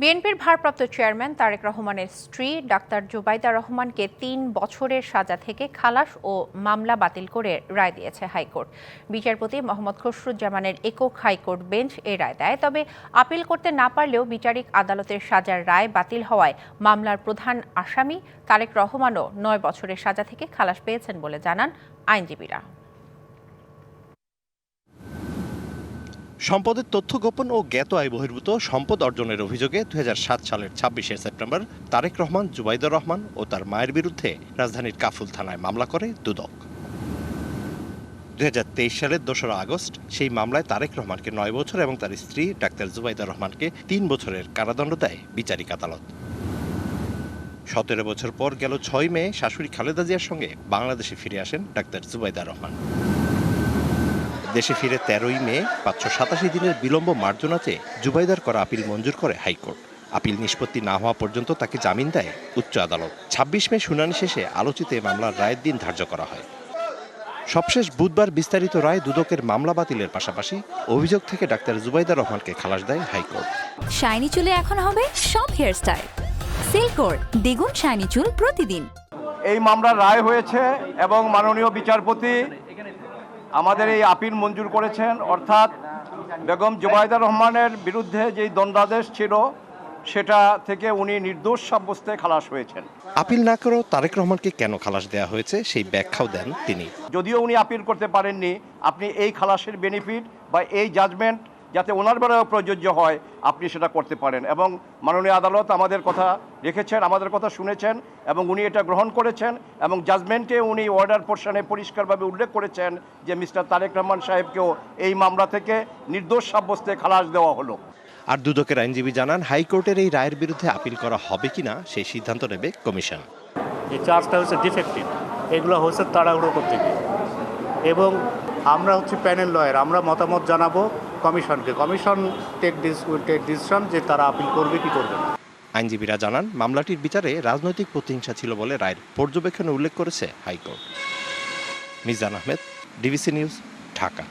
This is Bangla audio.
বিএনপির ভারপ্রাপ্ত চেয়ারম্যান তারেক রহমানের স্ত্রী ডাক্তার জুবাইদা রহমানকে ৩ বছরের সাজা থেকে খালাস ও মামলা বাতিল করে রায় দিয়েছে হাইকোর্ট। বিচারপতি মোহাম্মদ খসরুজ্জামানের একক হাইকোর্ট বেঞ্চ এ রায় দেয়। তবে আপিল করতে না পারলেও বিচারিক আদালতের সাজার রায় বাতিল হওয়ায় মামলার প্রধান আসামি তারেক রহমানও ৯ বছরের সাজা থেকে খালাস পেয়েছেন বলে জানান আইনজীবীরা। সম্পদের তথ্য গোপন ও জ্ঞাত আয় বহির্ভূত সম্পদ অর্জনের অভিযোগে ২০০৭ সালের ২৬শে সেপ্টেম্বর তারেক রহমান, জুবাইদা রহমান ও তার মায়ের বিরুদ্ধে রাজধানীর কাফরুল থানায় মামলা করে দুদক। ২০২৩ সালের ২রা আগস্ট সেই মামলায় তারেক রহমানকে ৯ বছর এবং তার স্ত্রী ডাক্তার জুবাইদা রহমানকে ৩ বছরের কারাদণ্ড দেয় বিচারিক আদালত। ১৭ বছর পর গেল ৬ মে শাশুড়ি খালেদা জিয়ার সঙ্গে বাংলাদেশে ফিরে আসেন ডাক্তার জুবাইদা রহমান। দেশে ফিরে ১৩ই মে ৫৮৭ দিনের বিলম্ব মার্জনা চেয়ে জুবাইদার করা আপিল মঞ্জুর করে হাইকোর্ট। আপিল নিষ্পত্তি না হওয়া পর্যন্ত তাকে জামিন দেয় উচ্চ আদালত। ২৬ মে শুনানি শেষে আলোচিত মামলার রায়ের দিন ধার্য করা হয়। সবশেষ বুধবার বিস্তারিত রায় দুদকের মামলা বাতিলের পাশাপাশি অভিযোগ থেকে ডাক্তার জুবাইদা রহমানকে খালাস দেয় হাইকোর্ট। শাইনি চুলে এখন হবে সব হেয়ার স্টাইল। সিল্কোর দ্বিগুণ শাইনি চুল প্রতিদিন। এই মামলার রায় হয়েছে এবং মাননীয় বিচারপতি আমাদের এই আপিল মঞ্জুর করেছেন, অর্থাৎ বেগম জুবাইদা রহমানের বিরুদ্ধে যেই দণ্ডাদেশ ছিল সেটা থেকে উনি নির্দোষ সাব্যস্তে খালাস হয়েছেন। আপিল না করেও তারেক রহমানকে কেন খালাস দেওয়া হয়েছে সেই ব্যাখ্যাও দেন তিনি। যদিও উনি আপিল করতে পারেননি, আপনি এই খালাসের বেনিফিট বা এই জাজমেন্ট যাতে ওনার বেলায় প্রযোজ্য হয় আপনি সেটা করতে পারেন, এবং মাননীয় আদালত আমাদের কথা রেখেছেন, আমাদের কথা শুনেছেন এবং উনি এটা গ্রহণ করেছেন এবং জাজমেন্টে উনি অর্ডার পোর্শনে পরিষ্কারভাবে উল্লেখ করেছেন যে মিস্টার তারেক রহমান সাহেবকেও এই মামলা থেকে নির্দোষ সাব্যস্তে খালাস দেওয়া হলো। আর দুদকের আইনজীবী জানান, হাইকোর্টের এই রায়ের বিরুদ্ধে আপিল করা হবে কিনা সেই সিদ্ধান্ত নেবে কমিশন। এই চার্জটা হচ্ছে ডিফেক্টিভ, এগুলো হচ্ছে তাড়াহুড়ো করতে গিয়ে, এবং আমরা হচ্ছে প্যানেল লয়ার, আমরা মতামত জানাবো কমিশনকে। কমিশন টেক ডিসিশন যে তারা আপিল করবে কি করবে না। আইনজীবীরা জানান, মামলাটির বিচারে রাজনৈতিক প্রতিহিংসা ছিল বলে রায়ের পর্যবেক্ষণে উল্লেখ করেছে high court. Mizan Ahmed, DBC news, Dhaka.